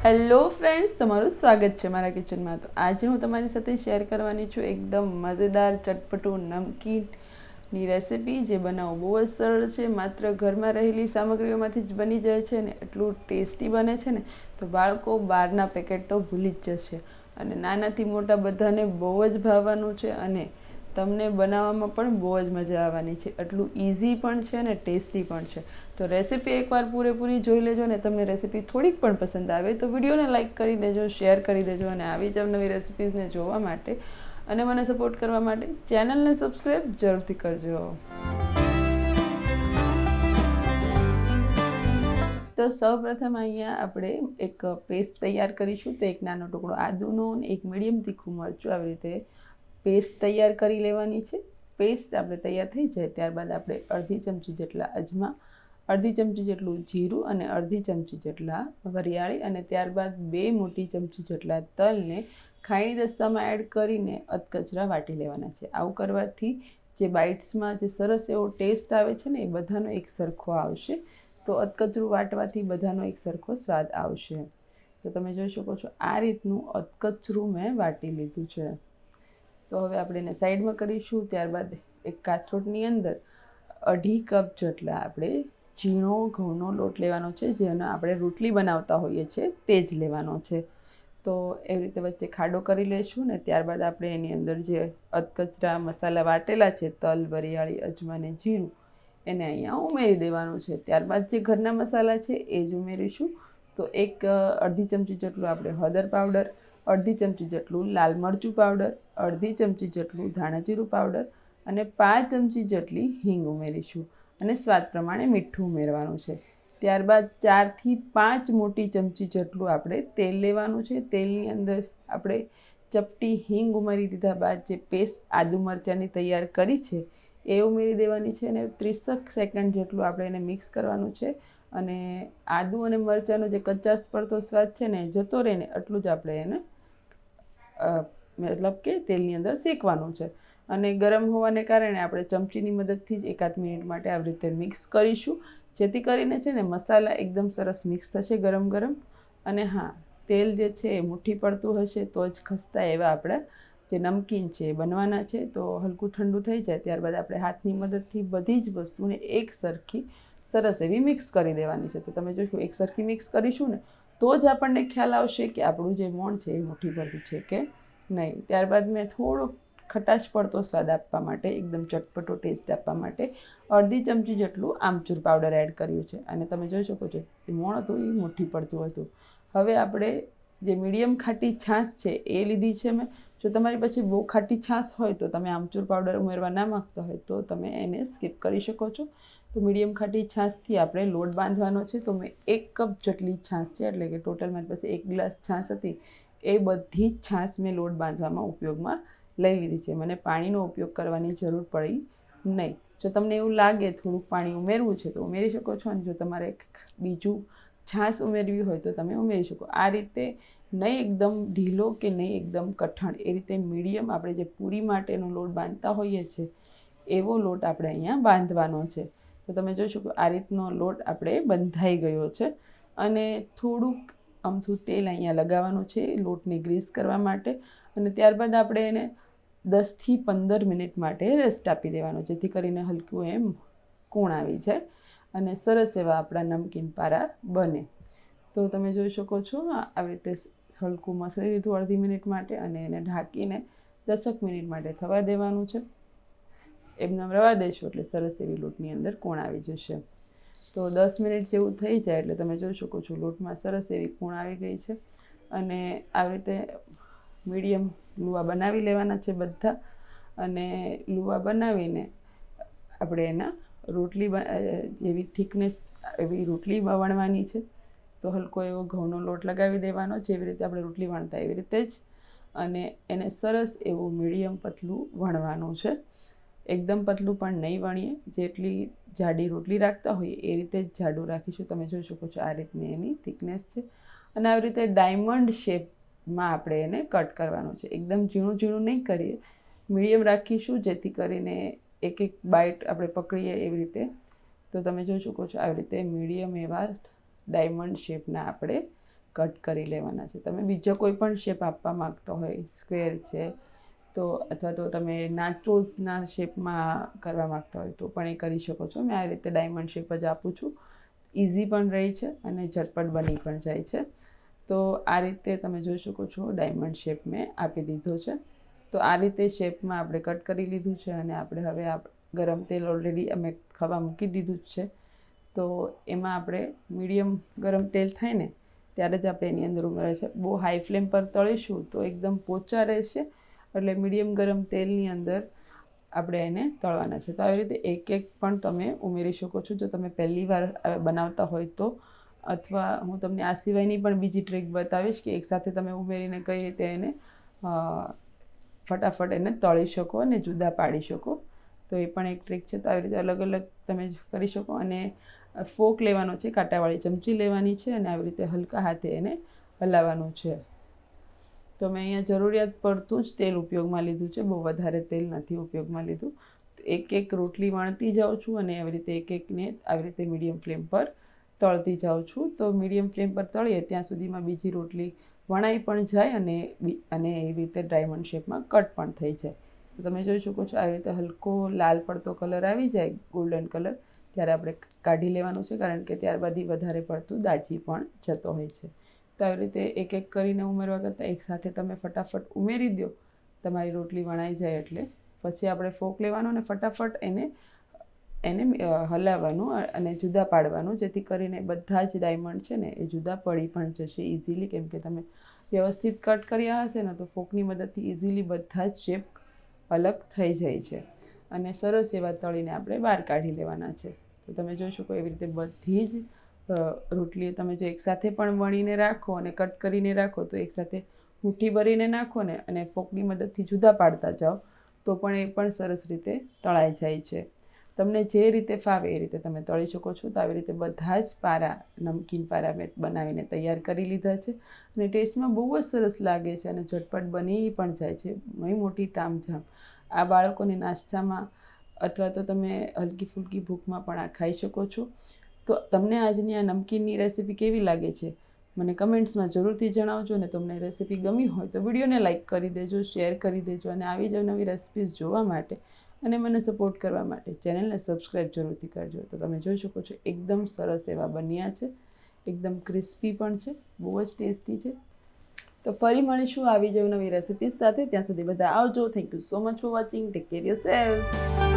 Hello friends, તમારું સ્વાગત છે મારા કિચનમાં. તો આજે હું તમારી સાથે શેર કરવાની છું એકદમ મજેદાર ચટપટું નમકીનની રેસિપી, જે બનાવવું બહુ જ સરળ છે. માત્ર ઘરમાં રહેલી સામગ્રીઓમાંથી જ બની જાય છે ને એટલું ટેસ્ટી બને છે ને તો બાળકો બહારના પેકેટ તો ભૂલી જ જશે. અને નાનાથી મોટા બધાને બહુ જ ભાવવાનું છે અને તમને બનાવવામાં પણ બહુ જ મજા આવવાની છે. એટલું ઇઝી પણ છે અને ટેસ્ટી પણ છે. તો રેસીપી એકવાર પૂરેપૂરી જોઈ લેજો ને તમને રેસીપી થોડીક પણ પસંદ આવે તો વિડીયોને લાઇક કરી દેજો, શેર કરી દેજો અને આવી જ નવી રેસિપીઝને જોવા માટે અને મને સપોર્ટ કરવા માટે ચેનલને સબસ્ક્રાઈબ જરૂરથી કરજો. તો સૌપ્રથમ અહીંયા આપણે એક પેસ્ટ તૈયાર કરીશું. તો એક નાનો ટુકડો આદુનો અને એક મીડિયમ તીખું મરચું આવી રીતે પેસ્ટ તૈયાર કરી લેવાની છે. પેસ્ટ આપણે તૈયાર થઈ જાય ત્યારબાદ આપણે અડધી ચમચી જેટલા અજમા, અડધી ચમચી જેટલું જીરું અને અડધી ચમચી જેટલા વરિયાળી અને ત્યારબાદ 2 મોટી ચમચી જેટલા તલને ખાયણી દસ્તામાં એડ કરીને અધકચરા વાટી લેવાના છે. આવું કરવાથી જે બાઇટ્સમાં જે સરસ એવો ટેસ્ટ આવે છે ને એ બધાનો એક સરખો આવશે. તો અધકચરું વાટવાથી બધાનો એક સરખો સ્વાદ આવશે. તો તમે જોઈ શકો છો આ રીતનું અધકચરું મેં વાટી લીધું છે. તો હવે આપણે એને સાઈડમાં કરીશું. ત્યારબાદ એક કાથરોટની અંદર 2.5 કપ જેટલા આપણે ઝીણો ઘઉંનો લોટ લેવાનો છે, જેનો આપણે રોટલી બનાવતા હોઈએ છીએ તે જ લેવાનો છે. તો એવી રીતે વચ્ચે ખાડો કરી લઈશું ને ત્યારબાદ આપણે એની અંદર જે અધકચરા મસાલા વાટેલા છે, તલ, વરિયાળી, અજમા અને જીરું, એને અહીંયા ઉમેરી દેવાનું છે. ત્યારબાદ જે ઘરના મસાલા છે એ જ ઉમેરીશું. તો અડધી ચમચી જેટલું આપણે હળદર પાવડર, અડધી ચમચી જેટલું લાલ મરચું પાવડર, અડધી ચમચી જેટલું ધાણાજીરું પાવડર અને 5 ચમચી જેટલી હિંગ ઉમેરીશું અને સ્વાદ પ્રમાણે મીઠું ઉમેરવાનું છે. ત્યારબાદ 4 થી 5 મોટી ચમચી જેટલું આપણે તેલ લેવાનું છે. તેલની અંદર આપણે ચપટી હિંગ ઉમેરી દીધા બાદ જે પેસ્ટ આદુ મરચાંની તૈયાર કરી છે એ ઉમેરી દેવાની છે અને 30 સેકન્ડ જેટલું આપણે એને મિક્સ કરવાનું છે. અને આદુ અને મરચાંનો જે કચાશ પડતો સ્વાદ છે ને જતો રહે ને એટલું જ આપણે એને મતલબ કે તેલની અંદર શેકવાનું છે. અને ગરમ હોવાને કારણે આપણે ચમચીની મદદથી જ 1-8 મિનિટ માટે આવી રીતે મિક્સ કરીશું, જેથી કરીને છે ને મસાલા એકદમ સરસ મિક્સ થશે ગરમ ગરમ. અને હા, તેલ જે છે એ મુઠ્ઠી પડતું હશે તો જ ખસતા એવા આપણા જે નમકીન છે એ બનવાના છે. તો હલકું ઠંડુ થઈ જાય ત્યારબાદ આપણે હાથની મદદથી બધી જ વસ્તુને એક સરખી સરસ એવી મિક્સ કરી દેવાની છે. તો તમે જોશો એક સરખી મિક્સ કરીશું ને તો જ આપણને ખ્યાલ આવશે કે આપણું જે મોણ છે એ મુઠ્ઠી ભરતું છે કે નહીં. ત્યારબાદ મેં થોડોક ખટાશ પડતો સ્વાદ આપવા માટે, એકદમ ચટપટો ટેસ્ટ આપવા માટે અડધી ચમચી જેટલું આમચૂર પાવડર એડ કર્યું છે. અને તમે જોઈ શકો છો એ મોણ હતું એ મુઠ્ઠી પડતું હતું. હવે આપણે જે મીડિયમ ખાટી છાશ છે એ લીધી છે મેં. જો તમારી પાસે બહુ ખાટી છાશ હોય તો તમે આમચૂર પાવડર ઉમેરવા ના માગતા હોય તો તમે એને સ્કીપ કરી શકો છો. તો મીડિયમ ખાટી છાશથી આપણે લોટ બાંધવાનો છે. તો મેં 1 કપ જેટલી છાશ છે, એટલે કે ટોટલ મારી પાસે 1 ગ્લાસ છાશ હતી, એ બધી જ છાશ મેં લોટ બાંધવામાં ઉપયોગમાં લઈ લીધી છે. મને પાણીનો ઉપયોગ કરવાની જરૂર પડી નહીં. જો તમને એવું લાગે થોડુંક પાણી ઉમેરવું છે તો ઉમેરી શકો છો, અને જો તમારે બીજું છાશ ઉમેરવી હોય તો તમે ઉમેરી શકો. આ રીતે નહીં એકદમ ઢીલો કે નહીં એકદમ કઠણ, એ રીતે મીડિયમ આપણે જે પૂરી માટેનો લોટ બાંધતા હોઈએ છીએ એવો લોટ આપણે અહીંયા બાંધવાનો છે. તો તમે જોઈ શકો આ રીતનો લોટ આપણે બંધાઈ ગયો છે. અને થોડુંક અમથું તેલ અહીંયા લગાવવાનું છે લોટને ગ્રીસ કરવા માટે. અને ત્યારબાદ આપણે એને 10 થી 15 મિનિટ માટે રેસ્ટ આપી દેવાનો, જેથી કરીને હલકું એમ કૂણ આવી જાય અને સરસ એવા આપણા નમકીન પારા બને. તો તમે જોઈ શકો છો આવી રીતે હલકું મસળી લીધું અડધી મિનિટ માટે અને એને ઢાંકીને 10 મિનિટ માટે થવા દેવાનું છે. એમને રવા દેશો એટલે સરસ એવી લોટની અંદર કૂણ આવી જશે. તો 10 મિનિટ જેવું થઈ જાય એટલે તમે જોઈ શકો છો લોટમાં સરસ એવી કૂણ આવી ગઈ છે. અને આવી રીતે મીડિયમ લુવા બનાવી લેવાના છે બધા. અને લુવા બનાવીને આપણે એના રોટલી જેવી થિકનેસ એવી રોટલી વણવાની છે. તો હલકો એવો ઘઉંનો લોટ લગાવી દેવાનો, જેવી રીતે આપણે રોટલી વણતા એવી રીતે જ. અને એને સરસ એવું મીડિયમ પતલું વણવાનું છે. એકદમ પતલું પણ નહીં વણીએ, જેટલી જાડી રોટલી રાખતા હોઈએ એ રીતે જ જાડું રાખીશું. તમે જોઈ શકો છો આ રીતની એની થિકનેસ છે. અને આવી રીતે ડાયમંડ શેપમાં આપણે એને કટ કરવાનું છે. એકદમ ઝીણું ઝીણું નહીં કરીએ, મીડિયમ રાખીશું, જેથી કરીને એક બાઇટ આપણે પકડીએ એવી રીતે. તો તમે જોઈ શકો છો આવી રીતે મીડિયમ એવા ડાયમંડ શેપના આપણે કટ કરી લેવાના છે. તમે બીજો કોઈ પણ શેપ આપવા માગતો હોય, સ્ક્વેર છે તો, અથવા તો તમે નાચોસના શેપમાં કરવા માગતા હોય તો પણ એ કરી શકો છો. મેં આ રીતે ડાયમંડ શેપ જ આપું છું. ઇઝી પણ રહી છે અને ઝટપટ બની પણ જાય છે. તો આ રીતે તમે જોઈ શકો છો ડાયમંડ શેપ મેં આપી દીધો છે. તો આ રીતે શેપમાં આપણે કટ કરી લીધું છે અને આપણે હવે ગરમ તેલ ઓલરેડી અમે ખાવા મૂકી દીધું જ છે. તો એમાં આપણે મીડિયમ ગરમ તેલ થાય ને ત્યારે જ આપણે એની અંદર ઉમેરે છે. બહુ હાઈ ફ્લેમ પર તળીશું તો એકદમ પોચા રહેશે, એટલે મીડિયમ ગરમ તેલની અંદર આપણે એને તળવાના છે. તો આવી રીતે એક એક પણ તમે ઉમેરી શકો છો જો તમે પહેલી વાર બનાવતા હોય તો, અથવા હું તમને આ સિવાયની પણ બીજી ટ્રીક બતાવીશ કે એકસાથે તમે ઉમેરીને કઈ રીતે એને ફટાફટ એને તળી શકો અને જુદા પાડી શકો. તો એ પણ એક ટ્રીક છે. તો આવી રીતે અલગ અલગ તમે કરી શકો. અને ફોક લેવાનો છે, કાંટાવાળી ચમચી લેવાની છે અને આવી રીતે હલકા હાથે એને હલાવવાનું છે. તો મેં અહીંયા જરૂરિયાત પડતું જ તેલ ઉપયોગમાં લીધું છે, બહુ વધારે તેલ નથી ઉપયોગમાં લીધું. તો એક એક રોટલી વણતી જાઉં છું અને આવી રીતે એક એકને આવી રીતે મીડિયમ ફ્લેમ પર તળતી જાઉં છું. તો મીડિયમ ફ્લેમ પર તળીએ ત્યાં સુધીમાં બીજી રોટલી વણાઈ પણ જાય અને એવી રીતે ડાયમંડ શેપમાં કટ પણ થઈ જાય. તો તમે જોઈ શકો છો આવી રીતે હલકો લાલ પડતો કલર આવી જાય, ગોલ્ડન કલર, ત્યારે આપણે કાઢી લેવાનું છે, કારણ કે ત્યારબાદ વધારે પડતું દાજી પણ જતો હોય છે. તો આવી રીતે એક એક કરીને ઉમેરવા કરતાં એકસાથે તમે ફટાફટ ઉમેરી દો, તમારી રોટલી વણાઈ જાય એટલે. પછી આપણે ફોક લેવાનો અને ફટાફટ એને હલાવવાનું અને જુદા પાડવાનું, જેથી કરીને બધા જ ડાયમંડ છે ને એ જુદા પડી પણ જશે ઇઝીલી. કેમ કે તમે વ્યવસ્થિત કટ કર્યા હશે ને તો ફોકની મદદથી ઇઝીલી બધા જ શેપ અલગ થઈ જાય છે. અને સરસ એવા તળીને આપણે બહાર કાઢી લેવાના છે. તો તમે જોઈ શકો એવી રીતે બધી જ રોટલી તમે જો એકસાથે પણ વણીને રાખો અને કટ કરીને રાખો, તો એકસાથે મુઠ્ઠી ભરીને નાખો ને અને ફોકની મદદથી જુદા પાડતા જાઓ તો પણ એ પણ સરસ રીતે તળાઈ જાય છે. તમને જે રીતે ફાવે એ રીતે તમે તળી શકો છો. તો આવી રીતે બધા જ નમકીન પારા મેં બનાવીને તૈયાર કરી લીધા છે અને ટેસ્ટમાં બહુ જ સરસ લાગે છે અને ઝટપટ બની પણ જાય છે. નહીં મોટી તામઝામ. આ બાળકોને નાસ્તામાં અથવા તો તમે હલકી ફૂલકી ભૂખમાં પણ આ ખાઈ શકો છો. તો તમને આજની આ નમકીનની રેસીપી કેવી લાગે છે મને કમેન્ટ્સમાં જરૂરથી જણાવજો. અને તમને રેસીપી ગમી હોય તો વિડીયોને લાઇક કરી દેજો, શેર કરી દેજો. અને આવી જ નવી રેસીપીઝ જોવા માટે અને મને સપોર્ટ કરવા માટે ચેનલને સબસ્ક્રાઈબ જરૂરથી કરજો. તો તમે જોઈ શકો છો એકદમ સરસ એવા બન્યા છે, એકદમ ક્રિસ્પી પણ છે, બહુ જ ટેસ્ટી છે. તો ફરી મળીશું આવી જ નવી રેસીપીઝ સાથે. ત્યાં સુધી બધા આવજો. Thank you so much for watching. Take care yourself.